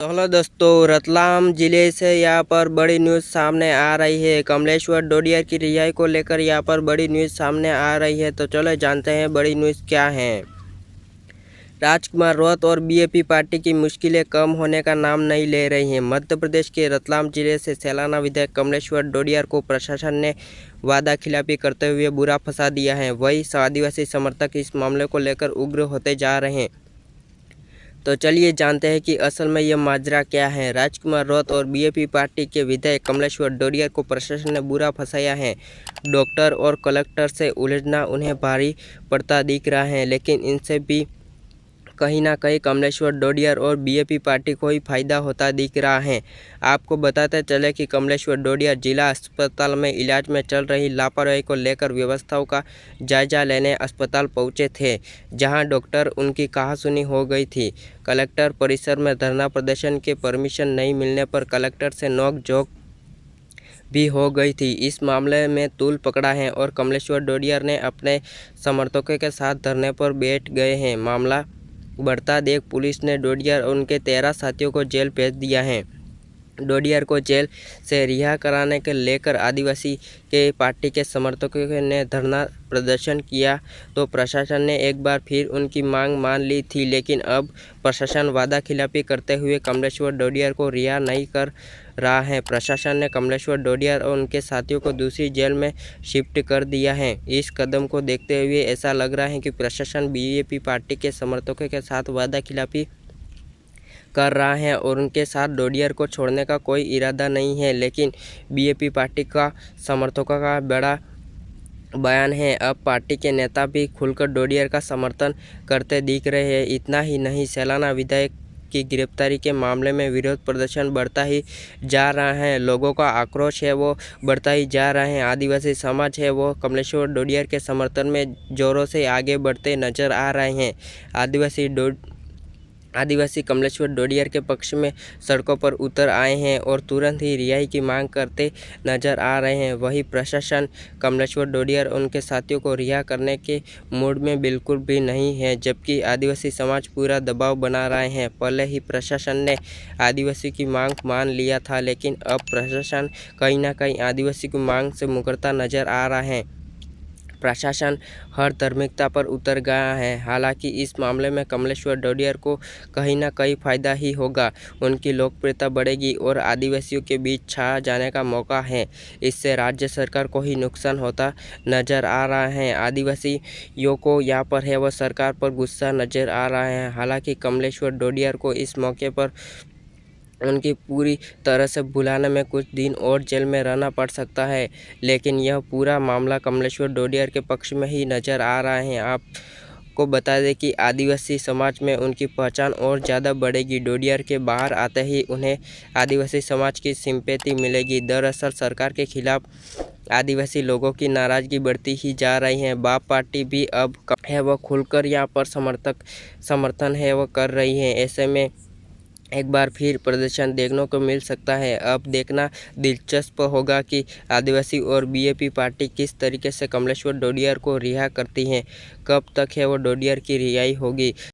तो हेलो दोस्तों, रतलाम जिले से यहाँ पर बड़ी न्यूज़ सामने आ रही है। कमलेश्वर डोडियर की रिहाई को लेकर यहाँ पर बड़ी न्यूज़ सामने आ रही है। तो चलो जानते हैं बड़ी न्यूज़ क्या है। राजकुमार रोहत और बीएपी पार्टी की मुश्किलें कम होने का नाम नहीं ले रही हैं। मध्य प्रदेश के रतलाम जिले से सैलाना विधायक कमलेश्वर डोडियर को प्रशासन ने वादा खिलाफी करते हुए बुरा फंसा दिया है। वही आदिवासी समर्थक इस मामले को लेकर उग्र होते जा रहे हैं। तो चलिए जानते हैं कि असल में यह माजरा क्या है। राजकुमार रोहत और बीएपी पार्टी के विधायक कमलेश्वर डोडियर को प्रशासन ने बुरा फंसाया है। डॉक्टर और कलेक्टर से उलझना उन्हें भारी पड़ता दिख रहा है, लेकिन इनसे भी कहीं ना कहीं कमलेश्वर डोडियर और बीएपी पार्टी को ही फायदा होता दिख रहा है। आपको बताते चले कि कमलेश्वर डोडियर जिला अस्पताल में इलाज में चल रही लापरवाही को लेकर व्यवस्थाओं का जायजा लेने अस्पताल पहुंचे थे, जहां डॉक्टर उनकी कहासुनी हो गई थी। कलेक्टर परिसर में धरना प्रदर्शन के परमिशन नहीं मिलने पर कलेक्टर से नोक-झोंक भी हो गई थी। इस मामले में तूल पकड़ा है और कमलेश्वर डोडियर ने अपने समर्थकों के साथ धरने पर बैठ गए हैं। मामला बढ़ता देख पुलिस ने डोडियर और उनके 13 साथियों को जेल भेज दिया है। डोडियर को जेल से रिहा कराने के लेकर आदिवासी के पार्टी के समर्थकों ने धरना प्रदर्शन किया तो प्रशासन ने एक बार फिर उनकी मांग मान ली थी, लेकिन अब प्रशासन वादा खिलाफी करते हुए कमलेश्वर डोडियर को रिहा नहीं कर रहा है। प्रशासन ने कमलेश्वर डोडियर और उनके साथियों को दूसरी जेल में शिफ्ट कर दिया है। इस कदम को देखते हुए ऐसा लग रहा है कि प्रशासन बीएपी पार्टी के समर्थकों के साथ वादा खिलाफी कर रहा है और उनके साथ डोडियर को छोड़ने का कोई इरादा नहीं है। लेकिन बीएपी पार्टी का समर्थकों का बड़ा बयान है। अब पार्टी के नेता भी खुलकर डोडियर का समर्थन करते दिख रहे हैं। इतना ही नहीं, सैलाना विधायक की गिरफ्तारी के मामले में विरोध प्रदर्शन बढ़ता ही जा रहा है। लोगों का आक्रोश है वो बढ़ता ही जा रहा है। आदिवासी समाज है वो कमलेश्वर डोडियर के समर्थन में जोरों से आगे बढ़ते नजर आ रहे हैं। आदिवासी कमलेश्वर डोडियर के पक्ष में सड़कों पर उतर आए हैं और तुरंत ही रिहाई की मांग करते नजर आ रहे हैं। वहीं प्रशासन कमलेश्वर डोडियर और उनके साथियों को रिहा करने के मूड में बिल्कुल भी नहीं है, जबकि आदिवासी समाज पूरा दबाव बना रहे हैं। पहले ही प्रशासन ने आदिवासी की मांग मान लिया था, लेकिन अब प्रशासन कहीं ना कहीं आदिवासी की मांग से मुकरता नजर आ रहा है। प्रशासन हर धार्मिकता पर उतर गया है। हालांकि इस मामले में कमलेश्वर डोडियर को कहीं ना कहीं फायदा ही होगा। उनकी लोकप्रियता बढ़ेगी और आदिवासियों के बीच छा जाने का मौका है। इससे राज्य सरकार को ही नुकसान होता नजर आ रहा है। आदिवासियों को यहाँ पर है वह सरकार पर गुस्सा नजर आ रहा है। हालांकि कमलेश्वर डोडियर को इस मौके पर उनकी पूरी तरह से भुलाने में कुछ दिन और जेल में रहना पड़ सकता है, लेकिन यह पूरा मामला कमलेश्वर डोडियर के पक्ष में ही नज़र आ रहा है। आपको बता दें कि आदिवासी समाज में उनकी पहचान और ज़्यादा बढ़ेगी। डोडियर के बाहर आते ही उन्हें आदिवासी समाज की सिंपैथी मिलेगी। दरअसल सरकार के खिलाफ आदिवासी लोगों की नाराज़गी बढ़ती ही जा रही है। बाप पार्टी भी अब है वह खुलकर यहाँ पर समर्थन है वह कर रही है। ऐसे में एक बार फिर प्रदर्शन देखने को मिल सकता है। अब देखना दिलचस्प होगा कि आदिवासी और बीएपी पार्टी किस तरीके से कमलेश्वर डोडियर को रिहा करती हैं। कब तक है वो डोडियर की रिहाई होगी।